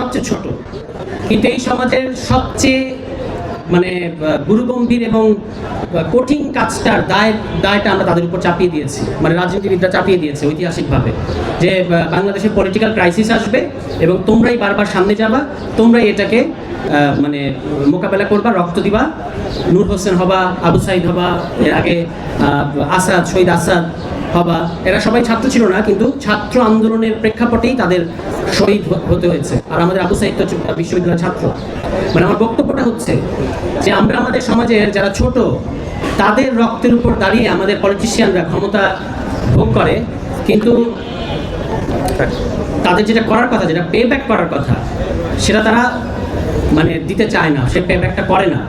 সবচেয়ে ছোট, কিন্তু এই সমাজের সবচেয়ে মানে গুরুগম্ভীর এবং কঠিন কাজটার দায়টা আমরা তাদের উপর চাপিয়ে দিয়েছি, মানে রাজনীতিবিদরা চাপিয়ে দিয়েছে ঐতিহাসিকভাবে, যে বাংলাদেশে পলিটিক্যাল ক্রাইসিস আসবে এবং তোমরাই বারবার সামনে যাবা, তোমরাই এটাকে মানে মোকাবেলা করবা, রক্ত দিবা, নূর হোসেন হবা, আবু সাইদ হবা, এর আগে আসাদ, শহীদ আসাদ হবা। এরা সবাই ছাত্র ছিল না, কিন্তু ছাত্র আন্দোলনের প্রেক্ষাপটেই তাদের শহীদ হতে হয়েছে। আর আমাদের আবু সাইদ তো বিশ্ববিদ্যালয়ের ছাত্র। মানে আমার বক্তব্যটা হচ্ছে যে আমরা আমাদের সমাজের যারা ছোট, তাদের রক্তের উপর দাঁড়িয়ে আমাদের পলিটিশিয়ানরা ক্ষমতা ভোগ করে, কিন্তু তাদের যেটা করার কথা, যেটা পে ব্যাক করার কথা, সেটা তারা মানে দিতে চায় না, সে পে ব্যাকটা করে না,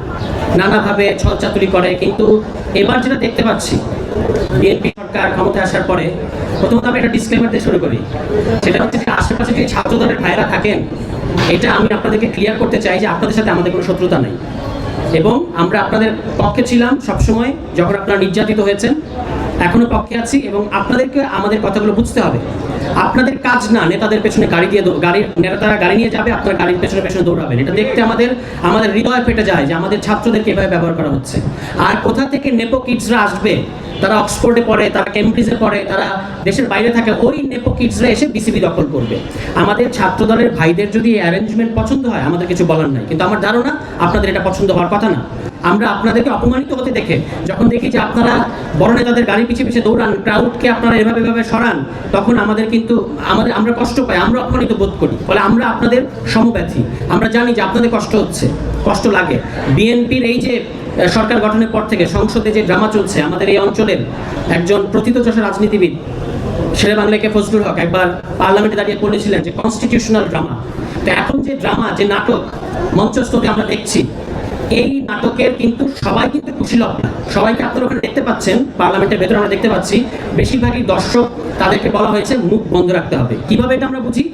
নানাভাবে ছলচাতুরি করে। কিন্তু এবার যেটা দেখতে পাচ্ছি, বিএনপি সরকার ক্ষমতায় আসার পরে, প্রথমত আমি একটা ডিসক্লেমার দিয়ে শুরু করি, সেটা হচ্ছে যে আশেপাশে যে ছাত্রদলের ভাইয়েরা থাকেন, এটা আমি আপনাদেরকে ক্লিয়ার করতে চাই যে আপনাদের সাথে আমাদের কোনো শত্রুতা নেই, এবং আমরা আপনাদের পক্ষে ছিলাম সবসময় যখন আপনারা নির্যাতিত হয়েছেন, এখনো পক্ষে আছি। এবং আপনাদেরকে আমাদের কথাগুলো বুঝতে হবে। আপনাদের কাজ না নেতাদের পেছনে নেতারা গাড়ি নিয়ে যাবে, আপনারা গাড়ির পেছনে পেছনে দৌড়াবেন। এটা দেখতে আমাদের হৃদয় ফেটে যায় যে আমাদের ছাত্রদেরকে এভাবে ব্যবহার করা হচ্ছে। আর কোথা থেকে নেপো কিডসরা আসবে, তারা অক্সফোর্ডে পড়ে, তারা কেমব্রিজে পড়ে, তারা দেশের বাইরে থাকে, ওই নেপো কিডসরা এসে বিসিবি দখল করবে। আমাদের ছাত্রদলের ভাইদের যদি অ্যারেঞ্জমেন্ট পছন্দ হয়, আমাদের কিছু বলার নাই, কিন্তু আমার ধারণা আপনাদের এটা পছন্দ হওয়ার কথা না। আমরা আপনাদেরকে অপমানিত হতে দেখে, যখন দেখি যে আপনারা বড় নেতাদের গাড়ির পিছিয়ে পিছিয়ে দৌড়ান, ক্রাউডকে আপনারা এভাবে সরান, তখন আমাদের কিন্তু আমরা কষ্ট পাই, আমরা অপমানিত বোধ করি। ফলে আমরা আপনাদের সমব্যথী, আমরা জানি যে আপনাদের কষ্ট হচ্ছে, কষ্ট লাগে। বিএনপির এই যে সরকার গঠনের পর থেকে সংসদে যে ড্রামা চলছে, আমাদের এই অঞ্চলের একজন প্রথিতযশা রাজনীতিবিদ শেরেবাংলাকে ফজলুল হক একবার পার্লামেন্টে দাঁড়িয়ে বলেছিলেন যে কনস্টিটিউশনাল ড্রামা। তো এখন যে ড্রামা, যে নাটক মঞ্চস্থকে আমরা দেখছি, এই নাটকের কিন্তু সবাই কিন্তু কুশীলব না। সবাইকে আপনারা ওখানে দেখতে পাচ্ছেন, পার্লামেন্টের ভেতরে আমরা দেখতে পাচ্ছি বেশিরভাগই দর্শক, তাদেরকে বলা হয়েছে মুখ বন্ধ রাখতে হবে। কিভাবে এটা আমরা বুঝি?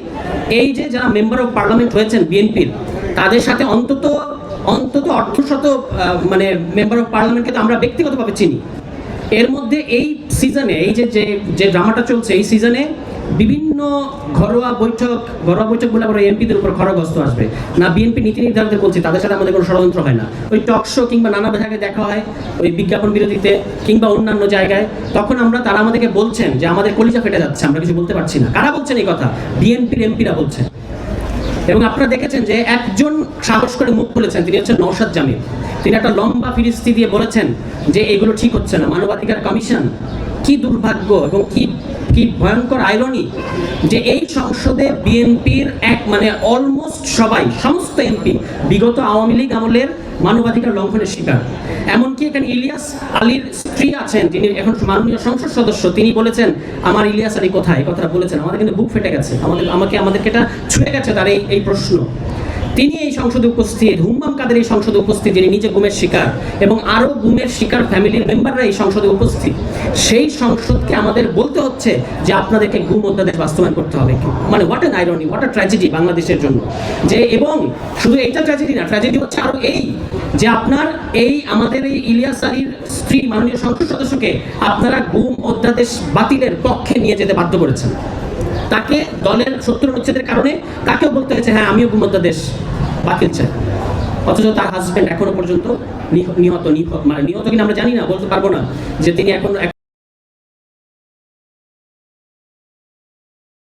এই যে যারা মেম্বার অফ পার্লামেন্ট হয়েছেন বিএনপির, তাদের সাথে অন্তত অর্ধশত মানে মেম্বার অফ পার্লামেন্টকে তো আমরা ব্যক্তিগতভাবে চিনি। এর মধ্যে এই সিজনে, এই যে ড্রামাটা চলছে, এই সিজনে বিভিন্ন ঘরোয়া বৈঠক বলে আবার এমপিদের উপর খড়গস্ত আসবে না। বিএনপি নীতি নির্ধারকদের বলছি, তাদের সাথে আমাদের কোনো ষড়যন্ত্র হয় না। ওই টক শো কিংবা নানা জায়গায় দেখা হয়, ওই বিজ্ঞাপন বিরতিতে কিংবা অন্যান্য জায়গায়, তখন তারা আমাদেরকে বলছেন যে আমাদের কলিজা ফেটে যাচ্ছে, আমরা কিছু বলতে পারছি না। কারা বলছেন এই কথা? বিএনপির এমপিরা বলছেন। এবং আপনারা দেখেছেন যে একজন সাহস করে মুখ খুলেছেন, তিনি হচ্ছেন নওশাদ জামিল। তিনি একটা লম্বা ফিরিস্তি দিয়ে বলেছেন যে এগুলো ঠিক হচ্ছে না, মানবাধিকার কমিশন। কি দুর্ভাগ্য এবং কি ভয়ঙ্কর আইরনি যে এই সংসদে বিএনপির মানে অলমোস্ট সমস্ত এমপি বিগত আওয়ামী লীগ আমলের মানবাধিকার লঙ্ঘনের শিকার। এমনকি এখানে ইলিয়াস আলীর স্ত্রী আছেন, যিনি এখন মাননীয় সংসদ সদস্য, তিনি বলেছেন আমার ইলিয়াস আলী কোথায়, এই কথাটা বলেছেন। আমাদের কিন্তু বুক ফেটে গেছে, আমাদেরকে এটা ছুঁয়ে গেছে তার এই প্রশ্ন। তিনি এই সংসদে উপস্থিত, হুম্মাম কাদের এই সংসদে উপস্থিত, যিনি নিজে গুমের শিকার, এবং আরো গুমের শিকার ফ্যামিলির মেম্বাররা এই সংসদে উপস্থিত। সেই সংসদকে আমাদের বলতে হচ্ছে যে আপনাদেরকে গুম অধ্যাদেশ বাস্তবায়ন করতে হবে। মানে what an irony, what a tragedy বাংলাদেশের জন্য। যে এবং শুধু এইটা ট্র্যাজেডি না, ট্র্যাজেডি হচ্ছে আরো এই যে আপনার আমাদের এই ইলিয়াস আলীর স্ত্রী মাননীয় সংসদ সদস্যকে আপনারা গুম অধ্যাদেশ বাতিলের পক্ষে নিয়ে যেতে বাধ্য করেছেন। তাকে দলের 70 অনুচ্ছেদের কারণে তাকেও বলতে হয়েছে হ্যাঁ আমিও গুম অধ্যাদেশ বাতিল চাই, অথচ তার হাজবেন্ড এখনো পর্যন্ত নিহত কিনা আমরা জানি না, বলতে পারবো না যে তিনি এখন